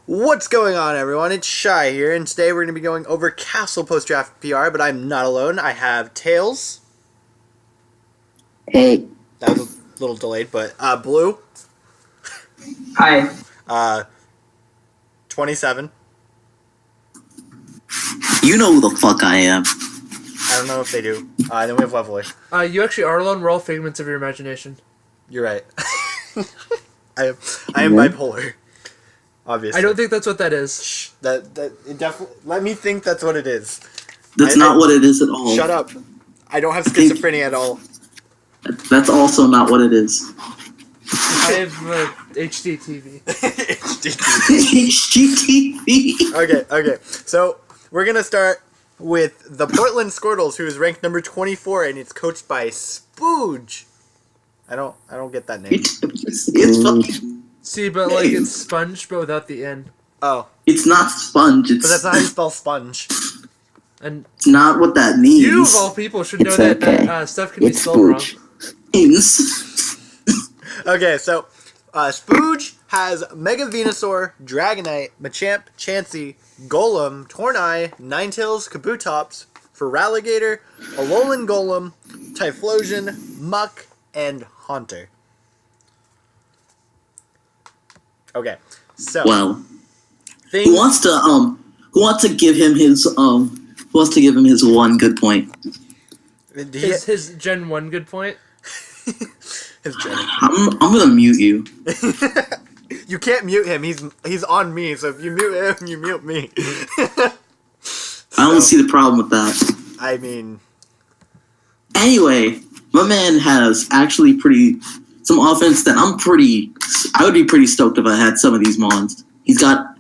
What's going on, everyone? It's Shy here, and today we're going to be going over Castle post-draft PR, but I'm not alone. I have Tails. Hey. That was a little delayed, but Blue. Hi. 27. You know who the fuck I am. I don't know if they do. Then we have Lovely. You actually are alone. We're all figments of your imagination. You're right. I am bipolar. Obviously. I don't think that's what that is. Shh, it definitely. Let me think that's what it is. That's not what it is at all. Shut up. I don't have schizophrenia at all. That's also not what it is. I have HDTV. HGTV. Okay. So we're gonna start with the Portland Squirtles, who is ranked number 24, and it's coached by Spooge. I don't get that name. It's fucking. See, but like it's sponge, but without the N. Oh, It's not sponge. It's. but that's not how you spell sponge. And It's not what that means. you, of all people, should know It's that okay. stuff can be It's spelled wrong. Spooge. Means. Okay, so Spooge has Mega Venusaur, Dragonite, Machamp, Chansey, Golem, Tornai, Ninetales, Kabutops, Feraligatr, Alolan Golem, Typhlosion, Muck, and Haunter. Okay, so Well, things. who wants to give him his one good point? His Gen 1 good point. His Gen. I'm gonna mute you. You can't mute him. He's on me. So if you mute him, you mute me. I don't see the problem with that. I mean, Anyway, my man has actually some offense that I would be pretty stoked if I had some of these mons. He's got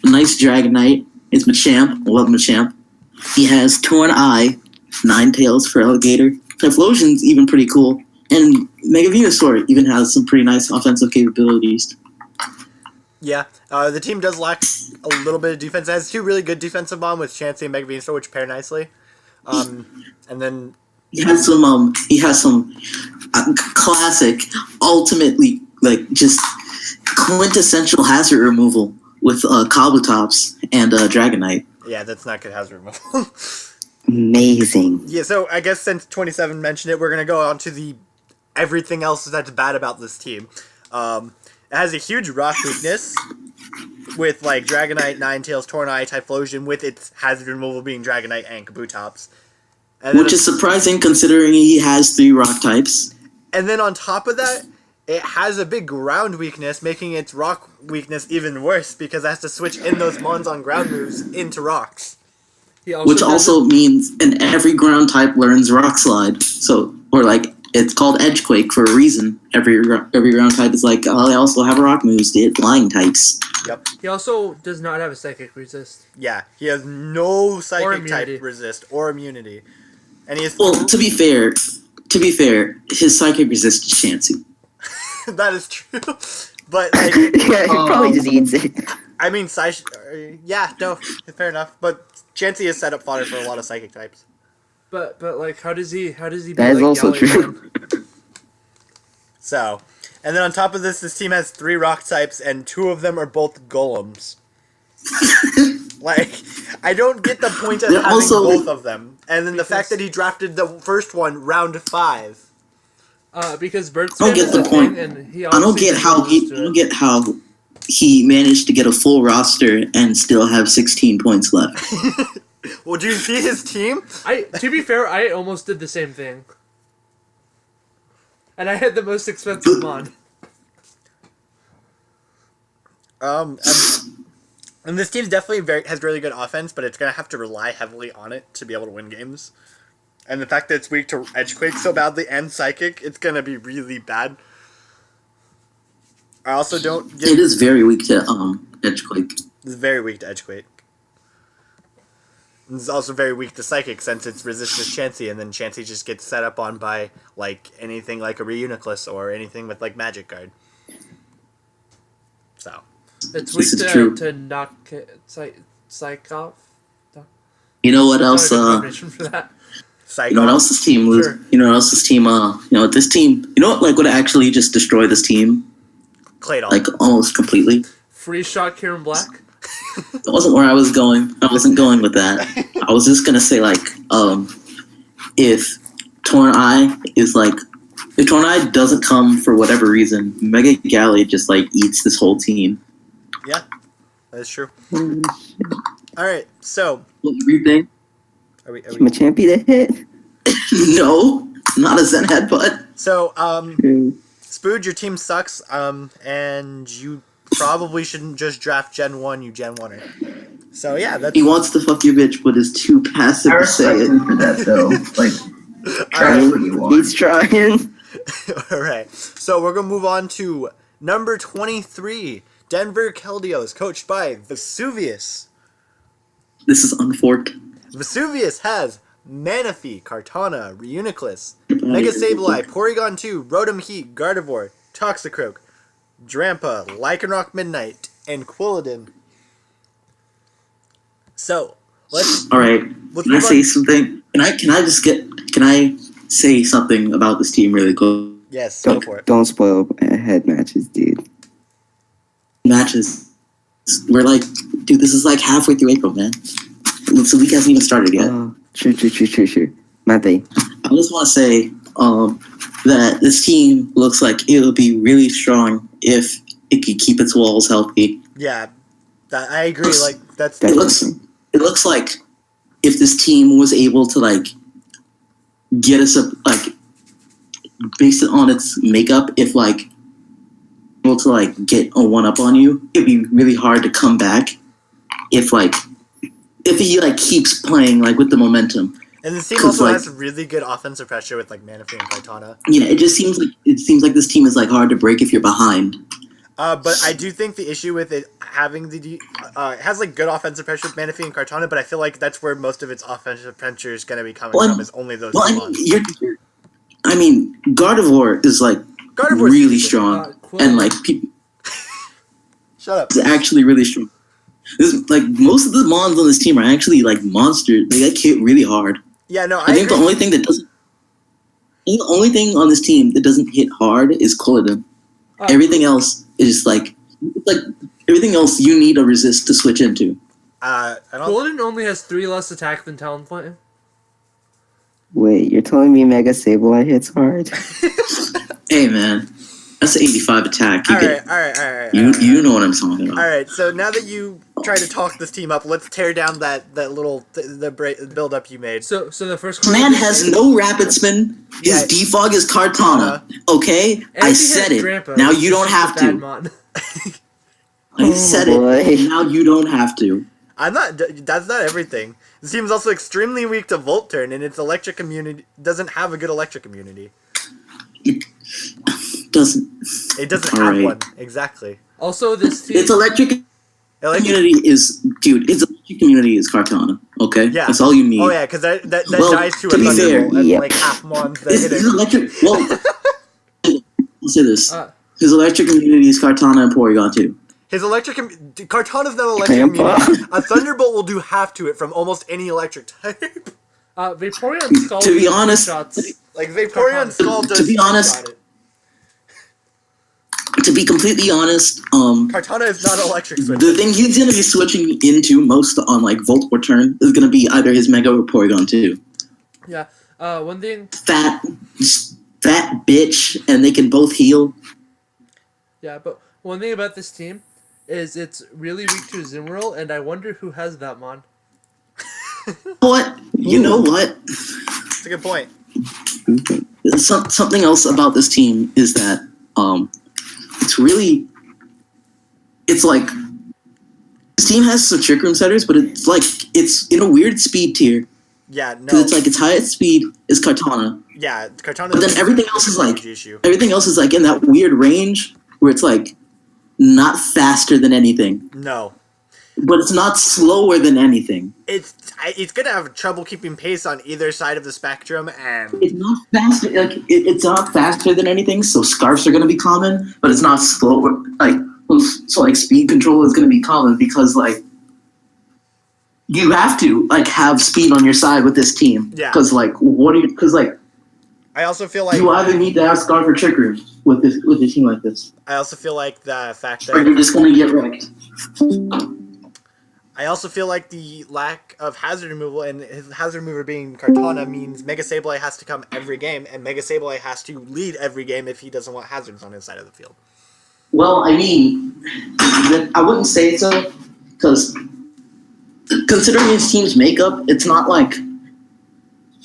a nice Dragonite. It's Machamp. I love Machamp. He has Tornai, Ninetales for Alligator. Typhlosion's even pretty cool. And Mega Venusaur even has some pretty nice offensive capabilities. yeah. The team does lack a little bit of defense. It has two really good defensive mom with Chansey and Mega Venusaur, which pair nicely. And then He has some classic, ultimately just quintessential hazard removal with Kabutops and Dragonite. yeah, that's not good hazard removal. Amazing. Yeah, so I guess since 27 mentioned it, we're gonna go on to the everything else that's bad about this team. It has a huge rock weakness with like Dragonite, Ninetales, Tornai, Typhlosion, with its hazard removal being Dragonite and Kabutops. And then, Which is surprising considering he has 3 rock types. and then on top of that, it has a big ground weakness, making its rock weakness even worse because it has to switch in those mons on ground moves into rocks. He Which does also means in every ground type learns Rock Slide. So, or it's called Edgequake for a reason. Every ground type is like, oh, they also have rock moves. They hit flying types. Yep. He also does not have a psychic resist. Yeah, he has no Or psychic immunity. type resist or immunity. And he has Well, to be fair, his psychic resist is Chansey. that is true. But like Yeah, he probably just eats it. I mean, yeah, no, fair enough. But Chansey is set up fodder for a lot of psychic types. But like, how does he? That be is like also Gallagher? true. So, and then on top of this team has 3 rock types, and 2 of them are both golems. Like, I don't get the point of They're having also- both of them. And then the fact Because- that he drafted the first one round 5. Because Bird I don't get is the a point. thing, and he I don't obviously get how goes to it. he managed to get a full roster and still have 16 points left. Well, do you see his team? To be fair, I almost did the same thing. And I had the most expensive mon. And this team's definitely has really good offense, but it's gonna have to rely heavily on it to be able to win games. And the fact that it's weak to Edgequake so badly and Psychic, it's gonna be really bad. I also don't get It is very weak to Edgequake. It's very weak to Edgequake. It's also very weak to Psychic since it's resistant to Chansey, and then Chansey just gets set up on by like anything like a Reuniclus or anything with like Magic Guard. So It's This weak is true. to knock Psychoff. You know what else? For that. Psycho. You know what else this team lose? Sure. You know what else this team? This team. You know what? Like would actually just destroy this team, Claydol. like almost completely. Free shot Kieran Black. That wasn't where I was going. I wasn't going with that. I was just gonna say if Torn Eye is if Torn Eye doesn't come for whatever reason, Mega Galley just eats this whole team. Yeah, that's true. All right, so What do you think? are we Machamp to hit? No, not a Zen headbutt. so Spood, your team sucks, and you probably shouldn't just draft Gen 1, you Gen 1er. So yeah, that's He wants to fuck your bitch, but is too passive I to say respect it. him for that though. Like, try what you want. He's trying. all right. So we're gonna move on to number 23, Denver Keldios, coached by Vesuvius. This is unforked. Vesuvius has Manaphy, Kartana, Reuniclus, Mega Sableye, Porygon 2, Rotom Heat, Gardevoir, Toxicroak, Drampa, Lycanroc Midnight, and Quilladin. So, let's All right. Let's Can I move say on. something? Can I say something about this team really quick? Yes, go for it. Don't spoil head matches, dude. Matches. We're dude, this is halfway through April, man. So the week hasn't even started yet. Oh, true. My thing. I just want to say that this team looks like it would be really strong if it could keep its walls healthy. Yeah, I agree. That's It looks like if this team was able to get us up based it on its makeup, if able to get a one up on you, it'd be really hard to come back if he keeps playing with the momentum. And this team 'Cause, also has really good offensive pressure with Manaphy and Kartana. Yeah, it just seems like this team is hard to break if you're behind. But I do think the issue with it having it has good offensive pressure with Manaphy and Kartana, but I feel like that's where most of its offensive pressure is going to be coming from, is only those Well, two I mean, mons. Gardevoir is Gardevoir's really decent. strong, Quill. and people Shut up. is actually really strong. This, most of the mons on this team are actually monsters. They hit really hard. Yeah, no, I think the only thing that doesn't. I think the only thing on this team that doesn't hit hard is Quilladin. Everything else is everything else you need a resist to switch into. I don't. Golden only has 3 less attack than Talonflame. Wait, you're telling me Mega Sableye hits hard? Hey man, that's an 85 attack. All right. You know what I'm talking about. All right, so now that you tried to talk this team up, let's tear down that little build up you made. So the first Man has no rapid spin. His Yeah. defog is Kartana. Okay, And I he said has it. Drampa, Now which you is don't just have a bad to. mon. I said boy. it. Now you don't have to. I'm not. That's not everything. This team is also extremely weak to Volt Turn, and its electric immunity doesn't have a good electric immunity. Doesn't. It doesn't All have right. one exactly. Also, this team. Its electric community is Its electric community is Kartana. Okay, Yeah. that's all you need. Oh yeah, because that Well, dies to a to be fair, Thunderbolt and yep. half mons that His hit it. electric. Well, I'll say this. Uh, His electric immunity is Kartana and Porygon too. His electric Kartana's not electric Grandpa. immunity. A Thunderbolt will do half to it from almost any electric type. Vaporeon Skull. To be with honest- shots. Like Vaporeon Skull does. To be honest- got it. To be completely honest, Kartana is not electric switch. the thing he's gonna be switching into most on Volt or Turn is gonna be either his Mega or Porygon too. Yeah. One thing. Fat bitch, and they can both heal. Yeah, but one thing about this team is it's really weak to Zimmerl, and I wonder who has that mon. What? You know what? That's a good point. Something else about this team is that it's this team has some trick room setters, but it's in a weird speed tier. Yeah, no. Because its highest speed is Kartana, Yeah, Kartana. but then everything else is issue. everything else is in that weird range where it's not faster than anything, No, but it's not slower than anything. it's gonna have trouble keeping pace on either side of the spectrum, and It's not faster. It's not faster than anything. So scarfs are gonna be common, but it's not slower. So speed control is gonna be common because you have to have speed on your side with this team. Yeah. Because I also feel like You either need to have Scar for Trick Room with a team like this, I also feel like the fact or that you're just gonna get wrecked. I also feel like the lack of hazard removal and his hazard remover being Kartana means Mega Sableye has to come every game, and Mega Sableye has to lead every game if he doesn't want hazards on his side of the field. Well, I mean, I wouldn't say so, because considering his team's makeup, it's not like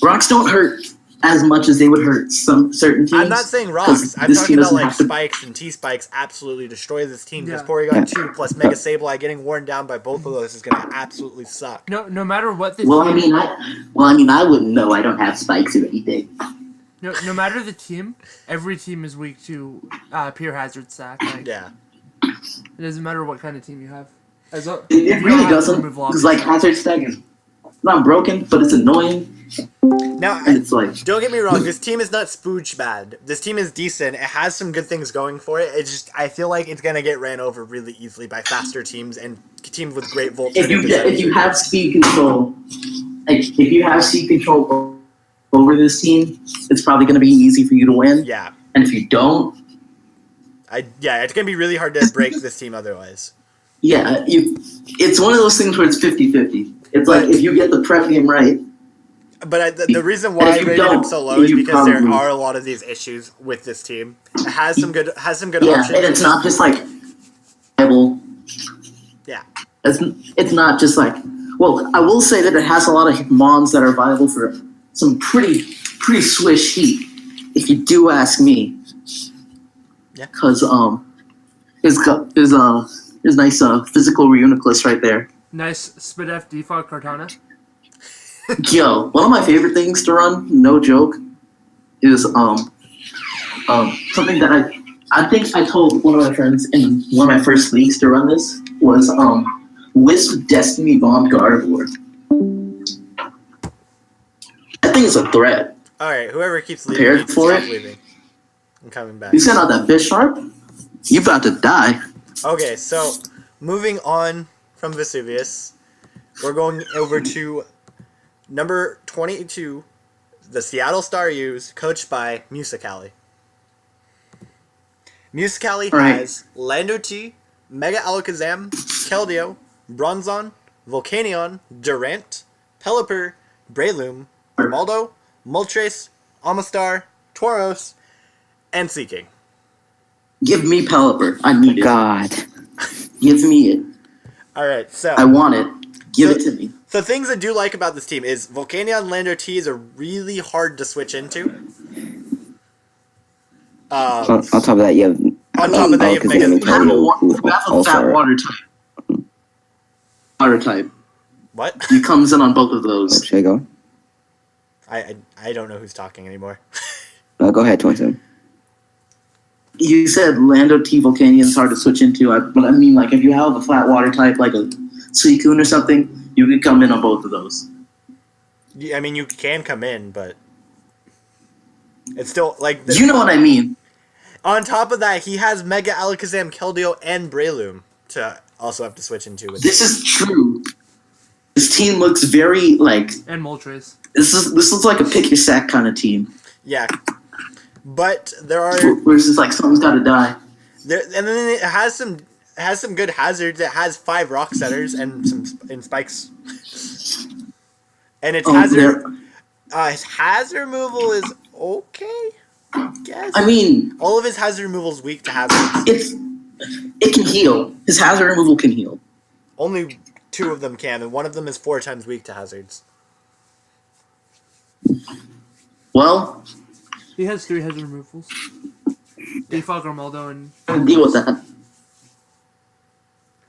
rocks don't hurt as much as they would hurt some certain teams. I'm not saying rocks. I'm this talking team about doesn't like have to- spikes and T-spikes absolutely destroy this team because Yeah. Porygon 2 plus Mega Sableye getting worn down by both of those is going to absolutely suck. No matter what the Well, I team, mean, I wouldn't know. I don't have spikes or anything. no matter the team, every team is weak to pure hazard stack. Like, Yeah. it doesn't matter what kind of team you have. As It if you really don't have doesn't, removal because like options. hazard stack is not broken, but it's annoying, Now, and it's like don't get me wrong, this team is not spooge bad. This team is decent. It has some good things going for it. It's just, I feel like it's going to get ran over really easily by faster teams and teams with great volts. if you have speed control, like if you have speed control over this team, it's probably going to be easy for you to win. Yeah. And if you don't, It's going to be really hard to break this team otherwise. yeah, it's one of those things where it's 50-50. It's like if you get the prep game right. But the reason why I if you rated him don't, so low is you because there probably- are a lot of these issues with this team. It has some good Yeah, options. and it's not just like viable. Yeah. It's not just like. Well, I will say that it has a lot of mons that are viable for some pretty swish heat, if you do ask me. Yeah. Because there's nice physical Reuniclus right there. Nice Spidef default Kartana. Yo, one of my favorite things to run, no joke, is something that I think I told one of my friends in one of my first leagues to run this was Wisp Destiny Bomb Gardevoir. I think it's a threat. All right, whoever keeps leaving, Prepared needs to for stop it? leaving. I'm coming back. You sent out that Bisharp? You about to die. Okay, so moving on from Vesuvius, we're going over to number 22, the Seattle Star Utes, coached by Musicali. Musicali All right. has Lando T, Mega Alakazam, Keldeo, Bronzong, Volcanion, Durant, Pelipper, Breloom, Maldo, Moltres, Amistar, Tauros, and Seaking. Give me Pelipper. I need it. God. Give me it. All right, so I want it. Give it to me. the things I do like about this team is Volcanion Lander T are really hard to switch into. On top of that, you have. On top of that, you have Mega. You have Who a also fat are- water type. Water type. What? He comes in on both of those. Should I go? I don't know who's talking anymore. Go ahead, 27. You said Lando T Volcanion is hard to switch into, but I mean, like, if you have a flat water type, like a Suicune or something, you can come in on both of those. I mean, you can come in, but it's still like. You know what I mean? On top of that, he has Mega Alakazam, Keldeo, and Breloom to also have to switch into. With This is true. This team looks very, like, And Moltres. this looks like a pick your sack kind of team. Yeah, but there are Where it's just like, something's got to die. there, and then it has some good hazards. It has 5 rock setters and some spikes, and its his hazard removal is okay. I guess. I mean, all of his hazard removal is weak to hazards. it can heal. His hazard removal can heal. Only 2 of them can, and one of them is 4 times weak to hazards. Well, He has 3 hazard removals. Default Grimaldo and I can deal with that.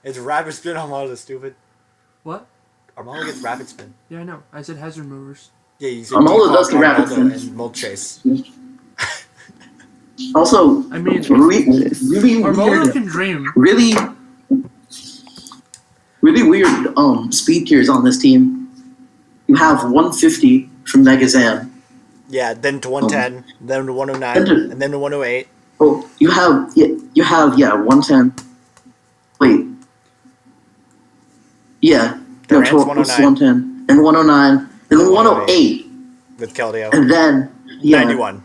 It's rapid spin. Armada stupid. what? Armada gets rapid spin. Yeah, I know. I said hazard removers. Yeah, you said Armada does default get rapid Armada spin. and Moltres. Also, I mean, really Armado weird, can dream. really weird speed tiers on this team. You have 150 from Megazam. Yeah, then to 110, then to 109, and then to 108. Oh, you have 110. Wait. Yeah. No, Durant's 110. And 109. And 108. With Keldeo. And then 91.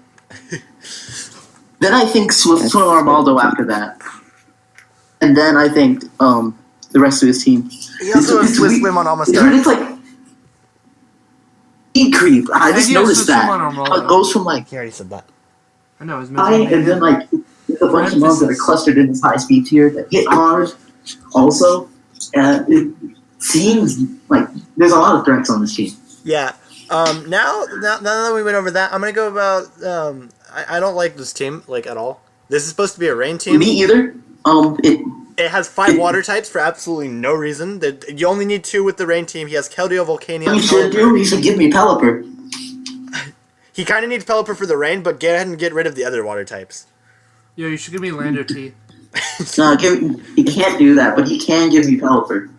Then I think Swift or Armaldo after that. And then I think the rest of his team. He also has Swiss Slim on almost starting. It's like speed creep. I just he has noticed Swiss Slim that. on Armaldo. How it goes from like He already said that. I know, his high and then like there's a bunch of mons that are clustered in this high speed tier that hit ours also. It seems like there's a lot of threats on this team. Yeah. Now that we went over that, I'm gonna go about. I don't like this team like at all. This is supposed to be a rain team. Me either. It has 5 water types for absolutely no reason. You only need 2 with the rain team. He has Keldeo, Volcanion, He should do. Pelipper. He should give me Pelipper. He kind of needs Pelipper for the rain, but go ahead and get rid of the other water types. Yo, you should give me Lander T. No, he can't do that, but he can give me Pelipper.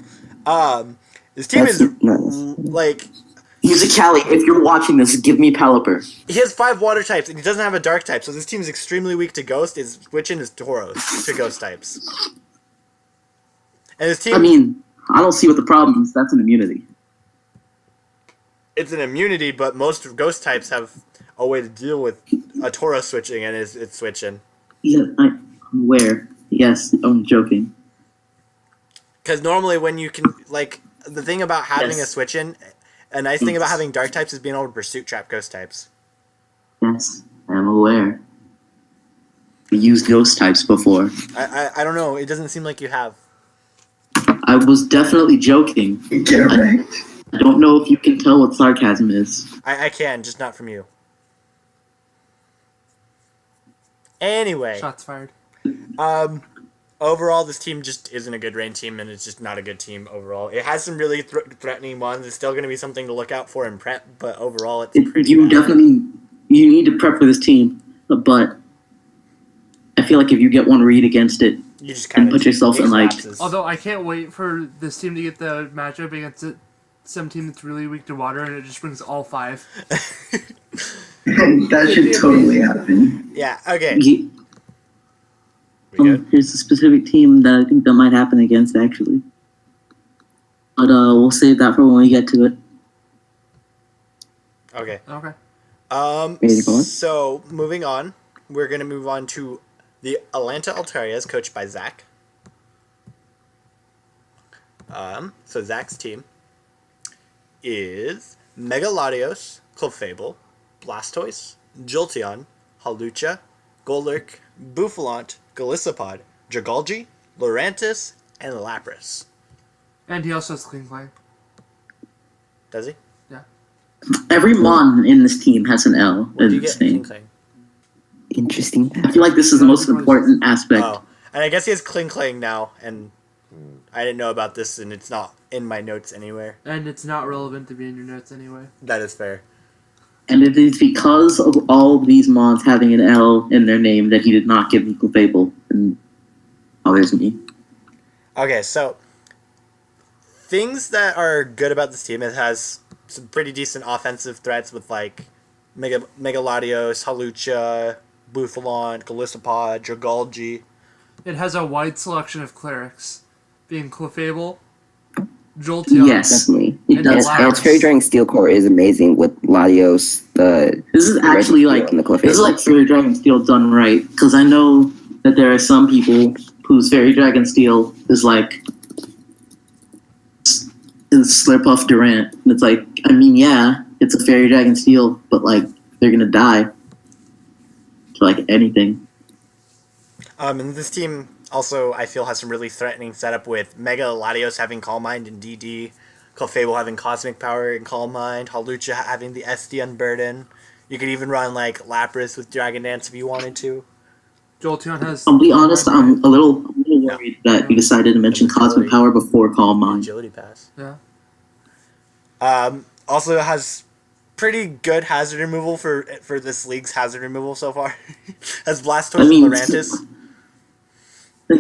This team That's is nuts. like Music Cali, if you're watching this, give me Pelipper. he has 5 water types and he doesn't have a dark type, so this team is extremely weak to ghost. Is switching his Tauros to ghost types. And this team, I mean, I don't see what the problem is. That's an immunity. it's an immunity, but most ghost types have a way to deal with a Tauros switching, and it's switching. Yeah, I'm aware. Yes, I'm joking. Because normally when you can, like, the thing about having Yes. a switch in, a nice thing about having dark types is being able to pursuit trap ghost types. Yes, I'm aware. We used ghost types before. I don't know, it doesn't seem like you have. I was definitely joking. Get wrecked. I don't know if you can tell what sarcasm is. I can, just not from you. Anyway, Shots fired. overall, this team just isn't a good rain team, and it's just not a good team overall. It has some really threatening ones. It's still going to be something to look out for in prep, but overall, it's pretty You bad. definitely you need to prep for this team, but I feel like if you get one read against it, You just kind and put yourself in, like- Although I can't wait for this team to get the matchup against some team that's really weak to water, and it just brings all 5. That should totally happen. Yeah, okay. you, We good? here's a specific team that I think that might happen against actually. But we'll save that for when we get to it. Okay. Okay. Ready to go on? So, moving on, we're going to move on to the Atlanta Altarias, coached by Zach. So Zach's team is Mega Latios, Clefable, Blastoise, Jolteon, Halucha, Golurk, Buffalant, Golisopod, Dragalge, Lurantis, and Lapras. And he also has Clean Clang. Does he? Every mon in this team has an L Where in do you this get name. Kling Interesting. I feel like this is the most important aspect. Oh, and I guess he has Kling now, and I didn't know about this, and it's not in my notes anywhere. And it's not relevant to be in your notes anyway. That is fair. And it is because of all of these mons having an L in their name that he did not give me Clefable. And there's me. Okay, so things that are good about this team, it has some pretty decent offensive threats with like Mega Latios, Halucha, Buffalant, Golisopod, Dragalge. It has a wide selection of clerics, being Clefable, Jolteon. Yes. Definitely. And And, does. and its Fairy Dragon Steel Core is amazing with Latios, the This is actually Red like Steel and the Clefable. this is like Fairy Dragon Steel done right, because I know that there are some people whose Fairy Dragon Steel is like Slurpuff Durant, and it's like, I mean, yeah, it's a Fairy Dragon Steel, but like they're gonna die to like anything. And this team also, I feel, has some really threatening setup with Mega Latios having Calm Mind and DD, Clefable having Cosmic Power and Calm Mind, Halucha having the SD Unburden. You could even run like Lapras with Dragon Dance if you wanted to. Jolteon has. I'll be honest, I'm a little worried that you decided to mention Cosmic Power before Calm Mind. Agility Pass. Yeah. Also has pretty good hazard removal for this league's hazard removal so far. Has Blastoise I mean, and Lurantis.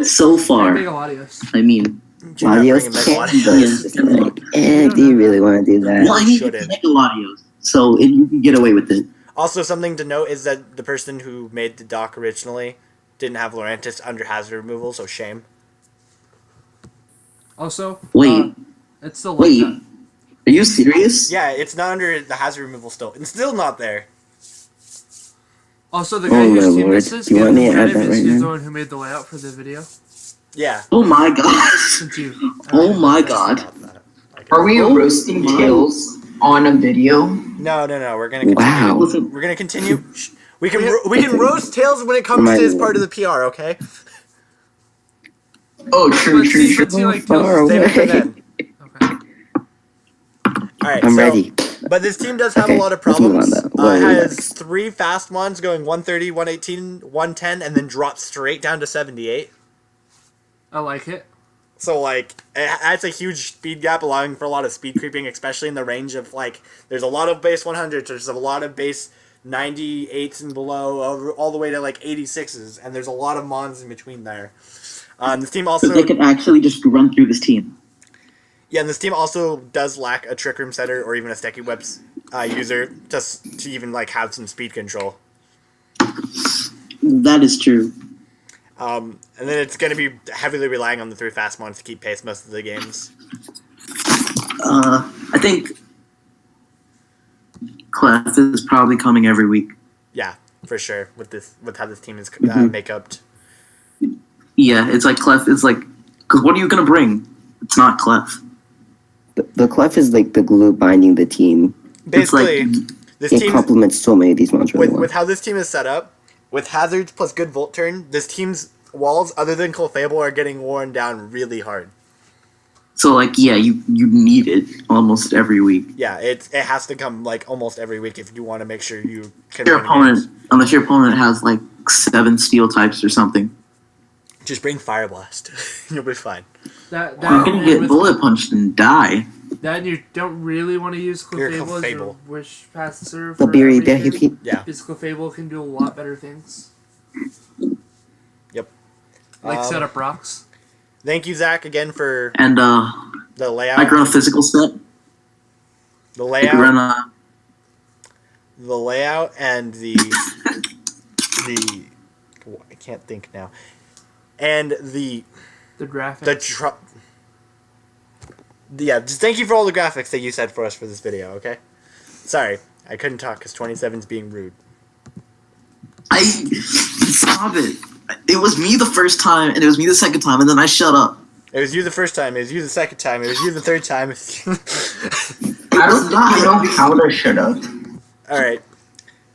So far, And Mega Latios. I mean, Do you not Latios bring a Mega can't Latios? be like, do you really want to do that? well, I mean, shouldn't. it's Mega Latios, so you can get away with it. Also, something to note is that the person who made the doc originally didn't have Lurantis under hazard removal, so shame. Also. Wait. It's still like Wait, that. are you serious? Yeah, it's not under the hazard removal still. It's still not there. Also, the Oh guy my whose team lord. this is, You want me to give add him that credit, right he's the now? one who made the layout for the video. Yeah. Oh my gosh. Since you. Oh my god. About that. I can- Are we Oh roasting my- Tails on a video? No. We're gonna continue. Wow. Listen, We're gonna continue. We can roast Tails when it comes to his part of the PR. Okay. Oh, true, Let's true, see, true. let's see, like, Far Tails' Save it for away. then. Okay. All right. I'm so, ready. But this team does have Okay, a lot of let's move on, problems. though. What It are we has next? 3 fast ones going 130, 118, 110, and then drops straight down to 78. I like it. So like that's a huge speed gap, allowing for a lot of speed creeping, especially in the range of like there's a lot of base 100s, there's a lot of base 98s and below, all the way to like 86s, and there's a lot of mons in between there. This team also so they can actually just run through this team. Yeah, and this team also does lack a Trick Room setter or even a Stecky Webs user just to even like have some speed control. That is true. And then it's going to be heavily relying on the 3 fast mons to keep pace most of the games. I think Clef is probably coming every week. Yeah, for sure. With how this team is Mhm. make up. Yeah, it's like Clef is like, because what are you gonna bring? It's not Clef. The Clef is like the glue binding the team. Basically, It's like this It team complements so many of these monsters. really well. with how this team is set up, with hazards plus good volt turn, this team's walls other than Clefable are getting worn down really hard. so like yeah, you need it almost every week. Yeah, it has to come like almost every week if you want to make sure you can Your win opponent, games. unless your opponent has like 7 steel types or something, Just bring Fire Blast. You'll be fine. That you're gonna and get with- bullet punched and die. That and you don't really want to use You're Clefable as your Clefable. wish passer But for Beery, everything. Yeah. Because Clefable can do a lot better things. Yep. Like set up rocks. Thank you, Zach, again for And the layout. I run a physical set. The I can layout. run a The layout and the I can't think now. And the The graphics. yeah, just thank you for all the graphics that you said for us for this video, okay? Sorry, I couldn't talk because 27's being rude. I stop it. It was me the first time, and it was me the second time, and then I shut up. It was you the first time, it was you the second time, it was you the third time. I don't think I know how to shut up. Alright.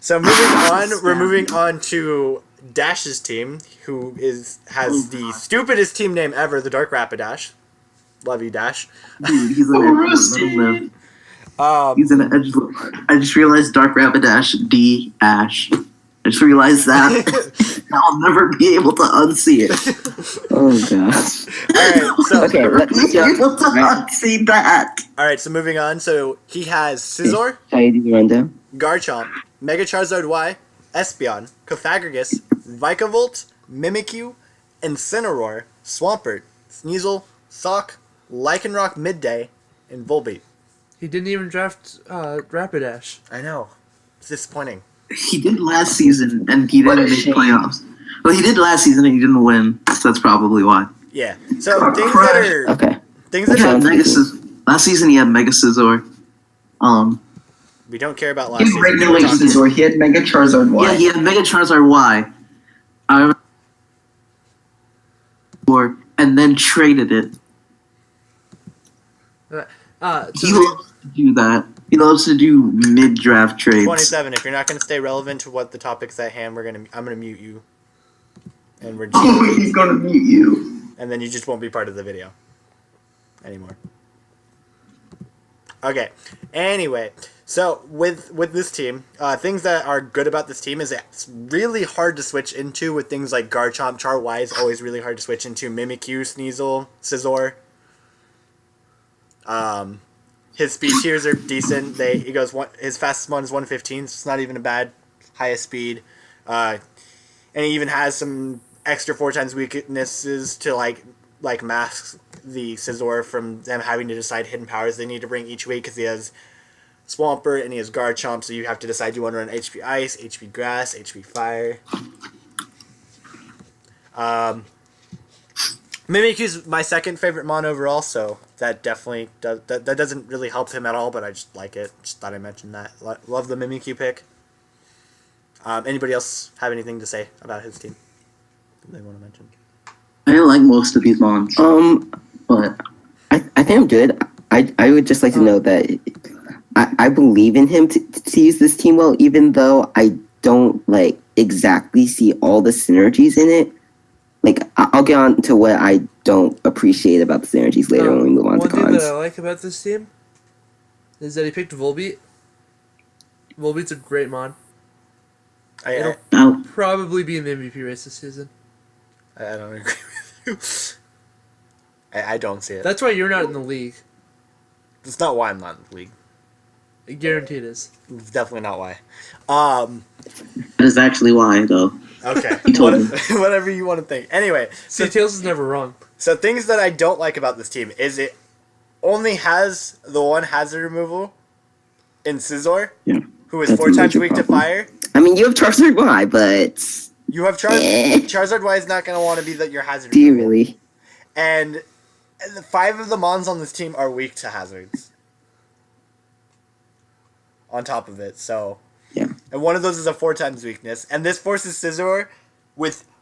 So moving on, we're moving on to Dash's team, who has the stupidest team name ever, the Dark Rapidash. Love you, Dash. Dude, he's an edgelord. He's an edgelord. I just realized Dark Rapidash D Ash. I just realized that. I'll never be able to unsee it. Oh gosh. Alright, so Okay, let's Be able jump. to unsee that. alright, so moving on, so he has Scizor, Shall I do the rundown? Garchomp, Mega Charizard Y, Espeon, Cofagrigus, Vikavolt, Mimikyu, Incineroar, Swampert, Sneasel, Sock, Lycanroc Midday, and Volbeat. He didn't even draft Rapidash. I know. It's disappointing. He did last season, and he What didn't a make shame. playoffs. Well, he did last season, and he didn't win. So that's probably why. Yeah. So Oh, things crap. that are Okay. things that He had are, Sounds Mega good. Last season, he had Mega Scizor. we don't care about last In season. regular Scizor, he had Mega Charizard Y. Yeah, he had Mega Charizard Y. I remember, and then traded it. So He loves to do that. He loves to do mid-draft trades. 27. If you're not going to stay relevant to what the topic's at hand, I'm gonna mute you, and we're Oh, he's gonna mute you. and then you just won't be part of the video anymore. Okay. Anyway, so with this team, things that are good about this team is it's really hard to switch into with things like Garchomp. Char Y is always really hard to switch into. Mimikyu, Sneasel, Scizor. His speed tiers are decent. His fastest one is 115, so it's not even a bad highest speed. And he even has some extra 4 times weaknesses to like mask the Scizor from them having to decide hidden powers they need to bring each week, because he has Swampert and he has Garchomp, so you have to decide you want to run HP Ice, HP Grass, HP Fire. Mimikyu's my second favorite mon overall, so that definitely that doesn't really help him at all, but I just like it. Just thought I mentioned that. Love the Mimikyu pick. Anybody else have anything to say about his team that they want to mention? I don't like most of these mons, but I think I'm good. I would just like to know that I believe in him to use this team well, even though I don't like exactly see all the synergies in it. Like I'll get on to what I don't appreciate about the synergies later when we move on to One thing cons. that I like about this team is that he picked Volbeat. Volbeat's a great mod. I Probably be in the MVP race this season. don't agree with you. I don't see it. That's why you're not in the league. That's not why I'm not in the league. Guaranteed is. It's definitely not why. that is actually why, though. Okay. You told me. Whatever you want to think. Anyway, See, Tails is never wrong. so things that I don't like about this team is it only has the one hazard removal in Scizor, Yeah. who is That's 4 a times major weak to problem. fire. I mean, you have Charizard Y, but You have Eh. Charizard Y is not going to want to be your hazard do you removal. really? And the 5 of the Mons on this team are weak to hazards. On top of it, so. Yeah. And one of those is a 4 times weakness. And this forces Scizor,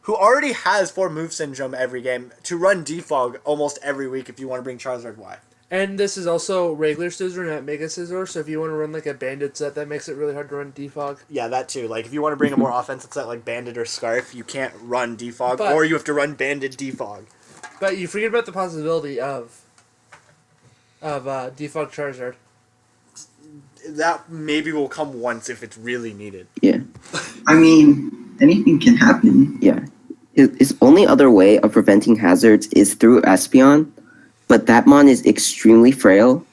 who already has 4 move syndrome every game, to run Defog almost every week if you want to bring Charizard Y. And this is also regular Scizor, not Mega Scizor, so if you want to run like a Bandit set, that makes it really hard to run Defog. Yeah, that too. Like, if you want to bring a more offensive set like Bandit or Scarf, you can't run Defog, But- or you have to run Bandit Defog. But you forget about the possibility of Defog Charizard. That maybe will come once if it's really needed. Yeah. I mean, anything can happen. Yeah. His only other way of preventing hazards is through Espeon, but that mon is extremely frail.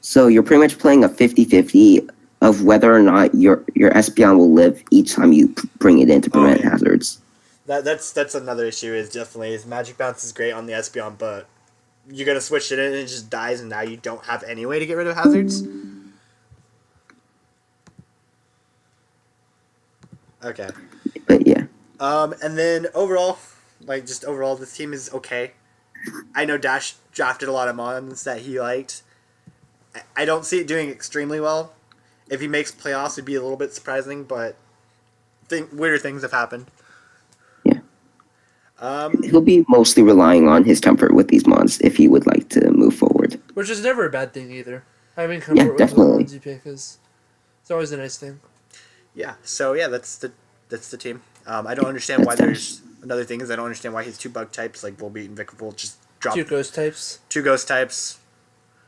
So you're pretty much playing a 50-50 of whether or not your Espeon will live each time you bring it in to prevent yeah. hazards. That's another issue. Is definitely his Magic Bounce is great on the Espeon, but you're gonna switch it in and it just dies, and now you don't have any way to get rid of hazards. Okay. But yeah. And then overall, this team is okay. I know Dash drafted a lot of mons that he liked. I don't see it doing extremely well. If he makes playoffs, it'd be a little bit surprising, but weirder things have happened. Yeah. Um, He'll be mostly relying on his comfort with these mons if he would like to move forward. Which is never a bad thing either. Having comfort with definitely. the ones you pick is it's always a nice thing. yeah. So yeah, that's the team. I don't understand why there's another thing is I don't understand why his 2 bug types like Volbeat and Vikavolt just drop 2 ghost types. 2 ghost types.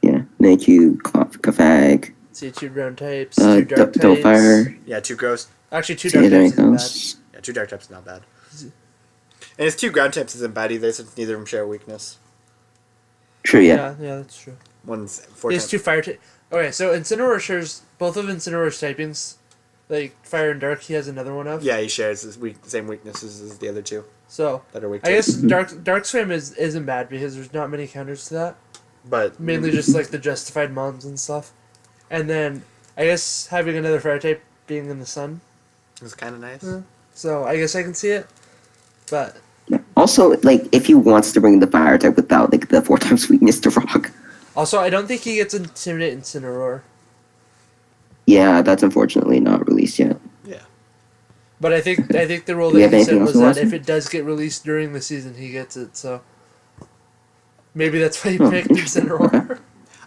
Yeah. Nikyu, Kafag, See 2 ground types, 2 dark types. Doughfire. Yeah, 2 ghost. Actually 2 See dark types anything isn't bad. else? Yeah, 2 dark types is not bad. And his 2 ground types isn't bad either, since neither of them share a weakness. True, yeah. Yeah, that's true. One's 4 He has times. 2 fire types. Okay, so Incineroar shares both of Incineroar's typings, like fire and dark. He has another one of. Yeah, he shares his same weaknesses as the other 2 So that are weak. I to it. guess dark swim isn't bad because there's not many counters to that. But Mainly just like the justified mons and stuff. And then I guess having another fire type being in the sun. it was kind of nice. Yeah. So I guess I can see it. But Yeah. Also, like, if he wants to bring the fire type without, like, the 4 times weakness to rock. also I don't think he gets Intimidate Incineroar. Yeah, that's unfortunately not released yet. Yeah. But I think the rule Do we that have he said anything else was to that watch? if it does get released during the season, he gets it. So maybe that's why he Oh, picked interesting. Incineroar.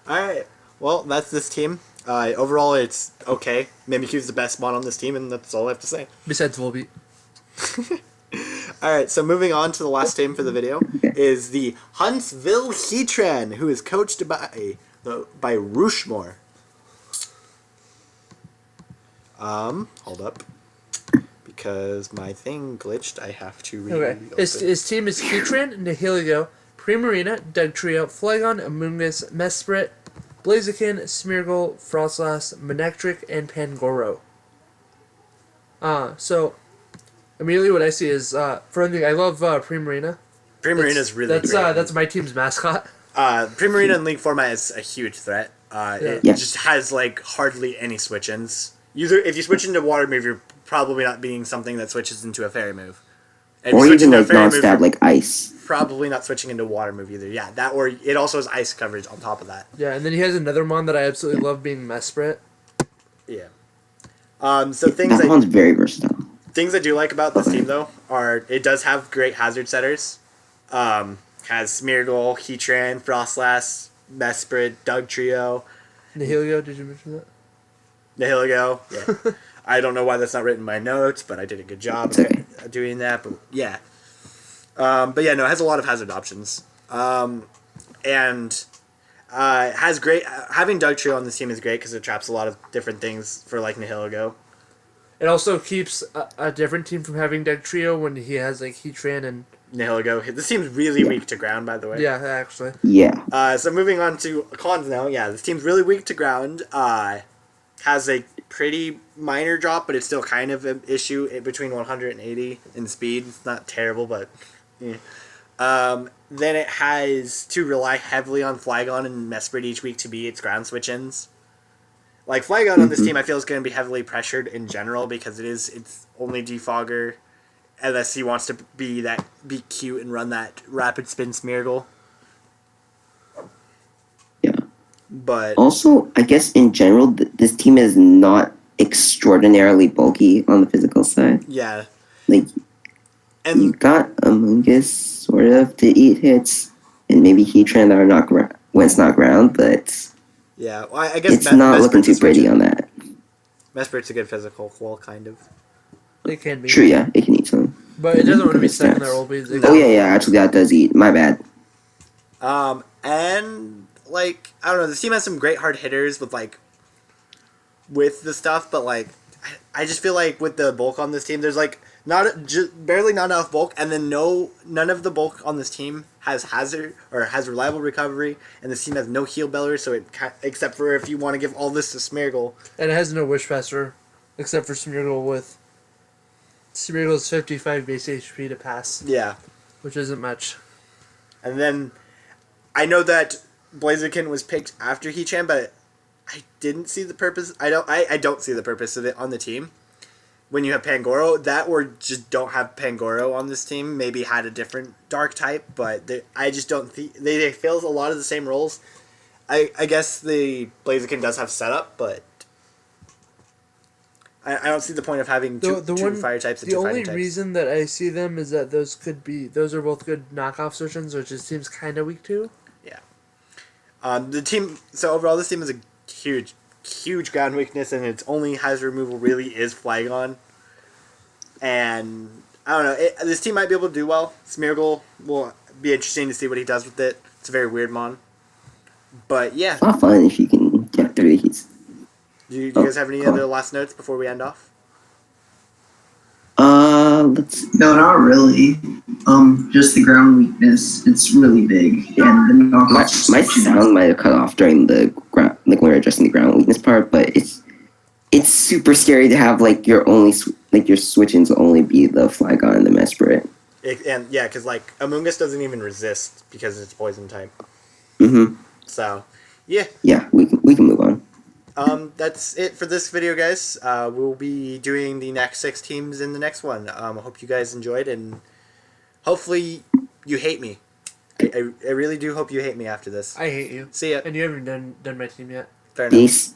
Alright. Well, that's this team. Overall, it's okay. Mimikyu's the best mon on this team, and that's all I have to say. Besides Volbeat. Alright, so moving on to the last team for the video Okay. is the Huntsville Heatran, who is coached by Rushmore. Hold up. Because my thing glitched, I have to Okay. His team is Heatran, Nihilego, Primarina, Dugtrio, Flygon, Amoonguss, Mesprit, Blaziken, Smeargle, Frostlass, Manectric, and Pangoro. So immediately what I see is for one thing, I love Primarina. Primarina's really great. That's my team's mascot. Primarina in League format is a huge threat. It Yeah. just has like hardly any switch-ins. If you switch into water move, you're probably not being something that switches into a fairy move. And if Or you switch even, into a like, fairy move, non-stab, you're like, ice. probably not switching into water move either. Yeah, that or it also has ice coverage on top of that. Yeah, and then he has another mon that I absolutely love being Mesprit. Yeah. So things That I one's very versatile. things I do like about this team though are it does have great hazard setters. Has Smeargle, Heatran, Frostlass, Mesprit, Doug Trio, Nihilio, did you mention that? Nihilego. Yeah. I don't know why that's not written in my notes, but I did a good job It's okay. of doing that. But yeah. But yeah, no, it has a lot of hazard options. And has great having Doug Trio on this team is great because it traps a lot of different things for like Nihilego. It also keeps a different team from having Doug Trio when he has like Heatran and Nihilego. This team's really weak to ground, by the way. yeah, actually. Yeah. So moving on to cons now. Yeah, this team's really weak to ground. Has a pretty minor drop, but it's still kind of an issue between 180 in speed. It's not terrible, but yeah. Then it has to rely heavily on Flygon and Mesprit each week to be its ground switch-ins. Like, Flygon on this team I feel is going to be heavily pressured in general because it's only Defogger unless he wants to be cute and run that rapid spin Smeargle. Yeah. But Also, I guess in general, this team is not extraordinarily bulky on the physical side. yeah. Like, And you got Amoonguss sort of to eat hits, and maybe Heatran that are not when it's not ground, but yeah, well, I guess it's not looking Mesprit's too pretty on that. Mesprit's a good physical qual, kind of. It can be. True, yeah, it can eat some. But it doesn't want to be Good stuck in stats. there all because Oh yeah, actually that does eat. My bad. And like I don't know, this team has some great hard hitters with the stuff, but like I just feel like with the bulk on this team, there's like barely not enough bulk, and then none of the bulk on this team has hazard or has reliable recovery, and this team has no heal beller, so except for if you want to give all this to Smeargle. And it has no Wish Passer, except for Smeargle with Smeargle's 55 base HP to pass, Yeah, which isn't much. and then I know that Blaziken was picked after Heatran, but I didn't see the purpose. I don't see the purpose of it on the team. When you have Pangoro, that or just don't have Pangoro on this team, maybe had a different dark type, but I just don't think they fill a lot of the same roles. I guess the Blaziken does have setup, but I don't see the point of having two fire types and The two only fighting types. reason that I see them is that those are both good knockoff switch-ins, which this team's kind of weak to. The team. So overall, this team is a huge ground weakness, and its only hazard removal really is Flygon. And I don't know. This team might be able to do well. Smeargle will be interesting to see what he does with it. It's a very weird mon. But yeah, It's not fun if you can get through the heats. do you guys have any other last notes before we end off? Let's. No, not really. Just the ground weakness. It's really big, and the My knockoff. sound might have cut off during the ground, like when we were addressing the ground weakness part, but it's super scary to have like your only your switch-ins only be the Flygon and the Mesprit. And yeah, because like Amoonguss doesn't even resist because it's poison type. Mm-hmm. So yeah. Yeah, we can move on. That's it for this video, guys. We'll be doing the next 6 teams in the next one. I hope you guys enjoyed, and hopefully you hate me. I really do hope you hate me after this. I hate you. See ya. And you haven't done my team yet. Fair enough. Peace.